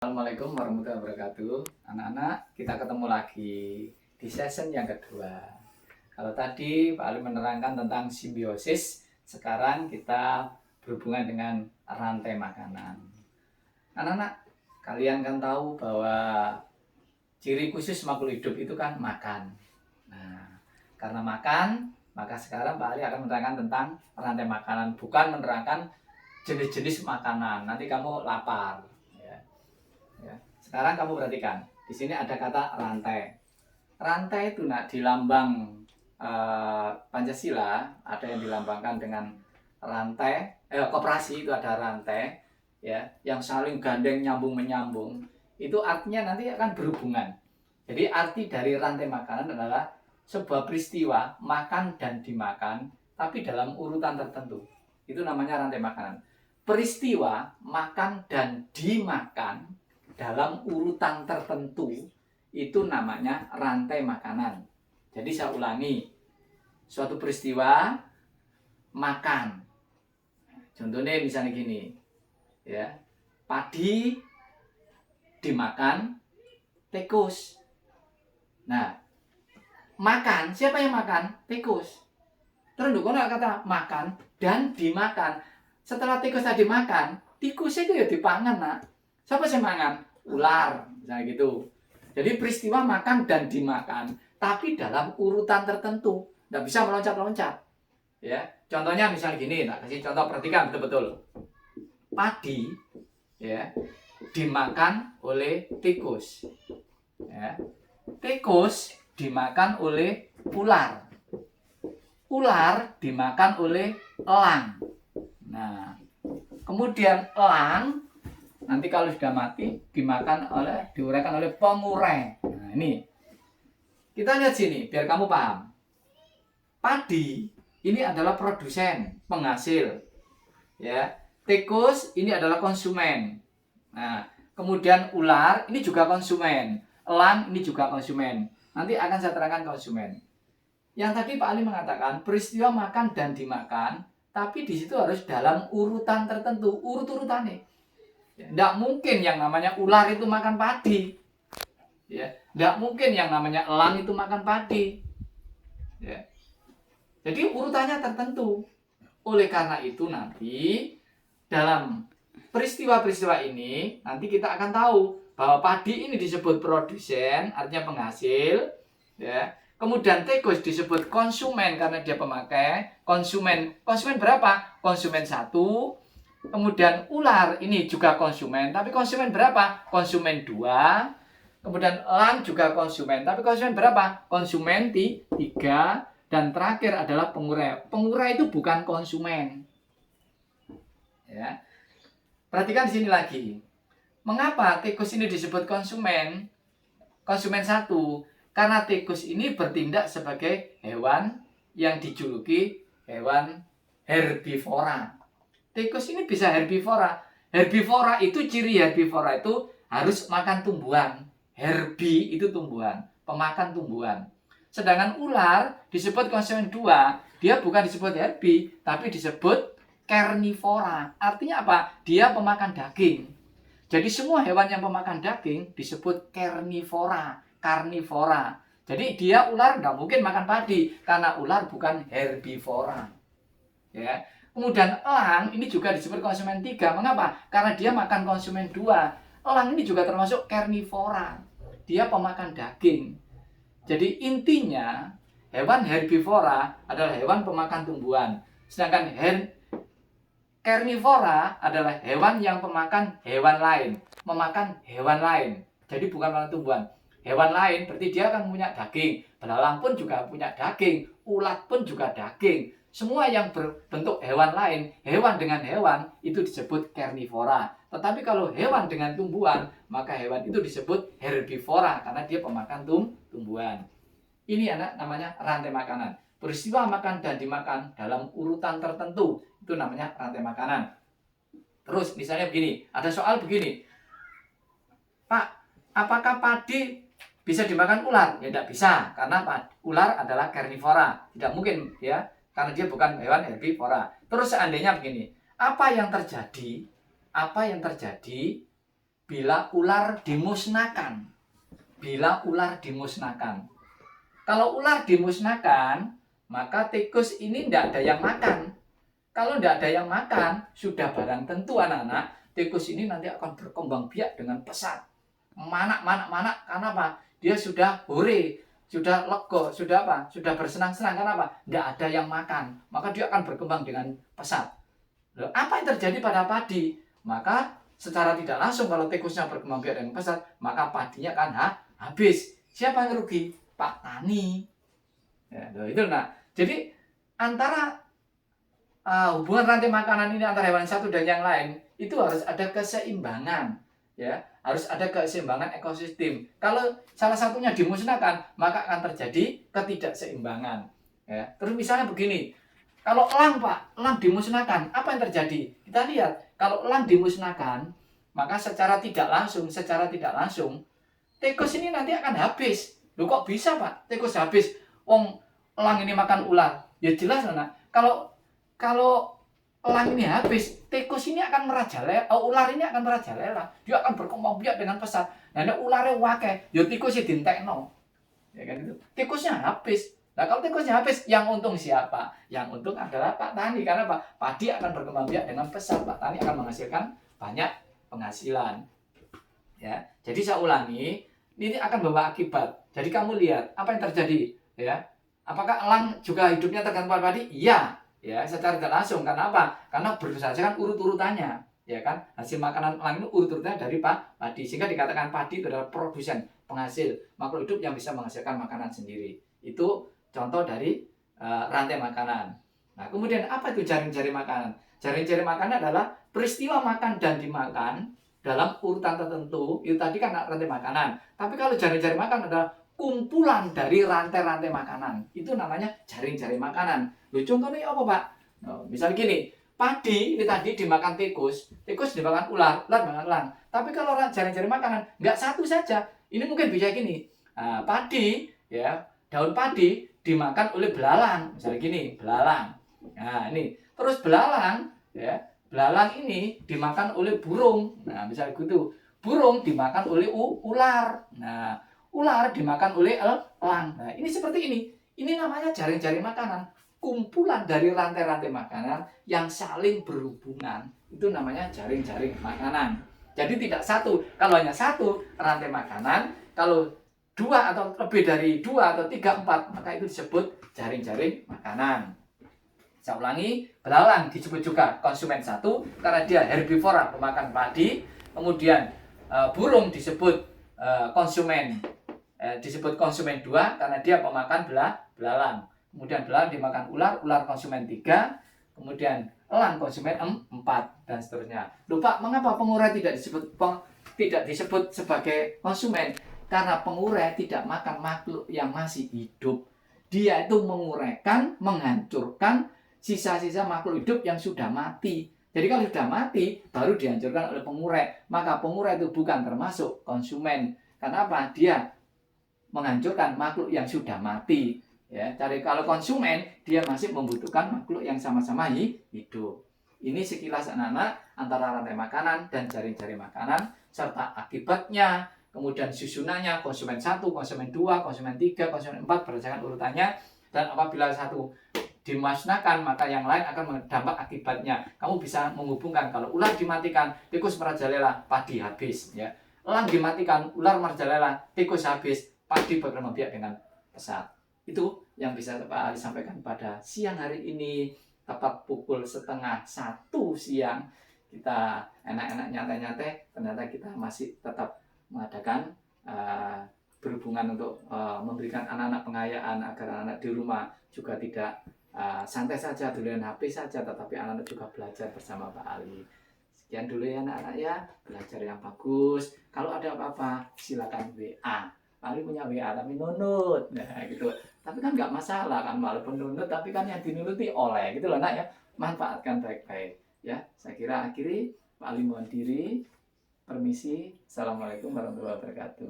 Assalamualaikum warahmatullahi wabarakatuh. Anak-anak, kita ketemu lagi di session yang kedua. Kalau tadi Pak Ali menerangkan tentang simbiosis, sekarang kita berhubungan dengan rantai makanan. Anak-anak, kalian kan tahu bahwa ciri khusus makhluk hidup itu kan makan. Nah, karena makan, maka sekarang Pak Ali akan menerangkan tentang rantai makanan, bukan menerangkan jenis-jenis makanan. Nanti kamu lapar. Ya. Sekarang kamu perhatikan, di sini ada kata rantai. Rantai itu di lambang Pancasila ada yang dilambangkan dengan rantai, koperasi itu ada rantai, ya, yang saling gandeng nyambung menyambung. Itu artinya nanti akan berhubungan. Jadi arti dari rantai makanan adalah sebuah peristiwa makan dan dimakan, tapi dalam urutan tertentu. Itu namanya rantai makanan. Peristiwa makan dan dimakan dalam urutan tertentu itu namanya rantai makanan. Jadi saya ulangi, suatu peristiwa makan. Contohnya misalnya gini, ya, padi dimakan tikus. Nah, makan, siapa yang makan? Tikus. Terus kalau kata makan dan dimakan. Setelah tikus tadi makan, tikus itu ya dipangan, nak. Siapa yang makan? Ular, misalnya gitu. Jadi peristiwa makan dan dimakan, tapi dalam urutan tertentu, nggak bisa meloncat-loncat. Ya, contohnya misalnya gini, tak kasih contoh, perhatikan betul-betul. Padi, ya, dimakan oleh tikus. Ya, tikus dimakan oleh ular. Ular dimakan oleh elang. Nah, kemudian elang nanti kalau sudah mati diuraikan oleh pengurai. Nah, ini kita lihat sini biar kamu paham. Padi ini adalah produsen, penghasil. Ya, tikus ini adalah konsumen. Nah, kemudian ular ini juga konsumen, elang ini juga konsumen. Nanti akan saya terangkan konsumen. Yang tadi Pak Ali mengatakan peristiwa makan dan dimakan, tapi di situ harus dalam urutan tertentu, urut-urutannya. Tidak mungkin yang namanya ular itu makan padi. Ya, tidak mungkin yang namanya elang itu makan padi. Ya. Jadi urutannya tertentu. Oleh karena itu nanti dalam peristiwa-peristiwa ini nanti kita akan tahu bahwa padi ini disebut produsen, artinya penghasil. Ya. Kemudian tikus disebut konsumen karena dia pemakai. Konsumen berapa? Konsumen 1. Kemudian ular ini juga konsumen, tapi konsumen berapa? Konsumen 2. Kemudian elang juga konsumen, tapi konsumen berapa? Konsumen 3. Dan terakhir adalah pengurai. Pengurai itu bukan konsumen. Ya. Perhatikan di sini lagi. Mengapa tikus ini disebut konsumen? Konsumen 1. Karena tikus ini bertindak sebagai hewan yang dijuluki hewan herbivora. Tikus ini bisa herbivora. Herbivora itu ciri herbivora itu harus makan tumbuhan. Herbi itu tumbuhan, pemakan tumbuhan. Sedangkan ular disebut konsumen 2, dia bukan disebut herbi, tapi disebut karnivora. Artinya apa? Dia pemakan daging. Jadi semua hewan yang pemakan daging disebut karnivora, karnivora. Jadi dia ular nggak mungkin makan padi karena ular bukan herbivora. Ya. Kemudian elang ini juga disebut konsumen 3. Mengapa? Karena dia makan konsumen 2. Elang ini juga termasuk karnivora. Dia pemakan daging. Jadi intinya hewan herbivora adalah hewan pemakan tumbuhan. Sedangkan karnivora adalah hewan yang pemakan hewan lain. Memakan hewan lain. Jadi bukan makan tumbuhan. Hewan lain berarti dia akan punya daging. Belalang pun juga punya daging. Ulat pun juga daging. Semua yang berbentuk hewan lain, hewan dengan hewan, itu disebut karnivora. Tetapi kalau hewan dengan tumbuhan, maka hewan itu disebut herbivora, karena dia pemakan tumbuhan. Ini namanya rantai makanan. Peristiwa makan dan dimakan dalam urutan tertentu, itu namanya rantai makanan. Terus misalnya begini, ada soal begini. Pak, apakah padi bisa dimakan ular? Ya tidak bisa, karena ular adalah karnivora. Tidak mungkin, ya. Karena dia bukan hewan herbivora. Terus seandainya begini, apa yang terjadi bila ular dimusnahkan. Bila ular dimusnahkan. Kalau ular dimusnahkan, maka tikus ini tidak ada yang makan. Kalau tidak ada yang makan, sudah barang tentu anak-anak, tikus ini nanti akan berkembang biak dengan pesat. Manak, karena apa? Dia sudah hore, sudah lego, sudah apa? Sudah bersenang-senang, karena apa? Tidak ada yang makan, maka dia akan berkembang dengan pesat. Lalu, apa yang terjadi pada padi? Maka secara tidak langsung kalau tikusnya berkembang biak dengan pesat, maka padinya akan habis. Siapa yang rugi? Pak Tani. Ya, itu nah. Jadi antara hubungan rantai makanan ini antara hewan satu dan yang lain itu harus ada keseimbangan, ya, harus ada keseimbangan ekosistem. Kalau salah satunya dimusnahkan, maka akan terjadi ketidakseimbangan. Ya. Terus misalnya begini, kalau elang Pak, elang dimusnahkan, apa yang terjadi? Kita lihat, kalau elang dimusnahkan, maka secara tidak langsung, tikus ini nanti akan habis. Loh kok bisa Pak, tikus habis? Wong elang ini makan ular. Ya jelas lah, kalau elang ini habis, tikus ini akan merajalela, ular ini akan merajalela. Dia akan berkembang biak dengan pesat. Nah, ularnya wakeh, ya tikusnya dintekno. Ya kan itu. Tikusnya habis. Nah, kalau tikusnya habis, yang untung siapa? Yang untung adalah Pak Tani. Karena Pak, padi akan berkembang biak dengan pesat. Pak Tani akan menghasilkan banyak penghasilan. Ya. Jadi saya ulangi, ini akan membawa akibat. Jadi kamu lihat apa yang terjadi, ya. Apakah elang juga hidupnya tergantung pada padi? Iya, ya, secara tidak langsung. Karena apa? Karena berdasarkan urut-urutannya, ya kan? Hasil makanan elang itu urut-urutannya dari padi, sehingga dikatakan padi itu adalah produsen, penghasil makhluk hidup yang bisa menghasilkan makanan sendiri. Itu contoh dari rantai makanan. Nah, kemudian apa itu jaring-jaring makanan? Jaring-jaring makanan adalah peristiwa makan dan dimakan dalam urutan tertentu. Itu tadi kan rantai makanan. Tapi kalau jaring-jaring makan adalah kumpulan dari rantai-rantai makanan. Itu namanya jaring-jaring makanan. Loh, contohnya apa, Pak? Nah, misal gini, padi ini tadi dimakan tikus dimakan ular dimakan elang. Tapi kalau jaring-jaring makanan, nggak satu saja. Ini mungkin bisa gini, padi, ya, daun padi dimakan oleh belalang. Misalnya gini, belalang. Nah, ini. Terus belalang, ya, belalang ini dimakan oleh burung. Nah, misalnya gitu. Burung dimakan oleh ular. Nah, ular dimakan oleh elang. Nah, ini seperti ini. Ini namanya jaring-jaring makanan. Kumpulan dari rantai-rantai makanan yang saling berhubungan. Itu namanya jaring-jaring makanan. Jadi tidak satu. Kalau hanya satu rantai makanan, kalau dua atau lebih dari 2 atau 3, 4, maka itu disebut jaring-jaring makanan. Saya ulangi, belalang disebut juga konsumen 1 karena dia herbivora, pemakan padi. Kemudian burung disebut konsumen 2 karena dia pemakan belalang. Kemudian belalang dimakan ular konsumen 3. Kemudian elang konsumen 4 dan seterusnya. Lupa, mengapa pengurai tidak disebut sebagai konsumen? Karena pengurai tidak makan makhluk yang masih hidup. Dia itu menguraikan, menghancurkan sisa-sisa makhluk hidup yang sudah mati. Jadi kalau sudah mati baru dihancurkan oleh pengurai. Maka pengurai itu bukan termasuk konsumen. Karena apa? Dia menghancurkan makhluk yang sudah mati. Ya, cari kalau konsumen dia masih membutuhkan makhluk yang sama-sama hidup. Ini sekilas anak-anak antara rantai makanan dan jaring-jaring makanan serta akibatnya, kemudian susunannya konsumen 1, konsumen 2, konsumen 3, konsumen 4 berdasarkan urutannya. Dan apabila satu dimusnahkan maka yang lain akan berdampak akibatnya. Kamu bisa menghubungkan kalau ular dimatikan, tikus merajalela, padi habis, ya. Elang dimatikan, ular merajalela, tikus habis, padi berkembang biak dengan pesat. Itu yang bisa Pak Ali sampaikan pada siang hari ini, tepat pukul 12:30 siang. Kita enak-enak nyantai-nyantai, ternyata kita masih tetap mengadakan berhubungan untuk memberikan anak-anak pengayaan agar anak-anak di rumah juga tidak santai saja, duluan HP saja, tetapi anak-anak juga belajar bersama Pak Ali. Sekian dulu ya anak-anak ya, belajar yang bagus. Kalau ada apa-apa silakan WA. Pak Ali punya WA tapi nunut, nah gitu. Tapi kan nggak masalah kan, walaupun nunut tapi kan yang dinunuti oleh gitu loh nak ya. Manfaatkan baik-baik ya. Saya kira akhiri Pak Ali mohon diri, permisi. Assalamualaikum warahmatullahi wabarakatuh.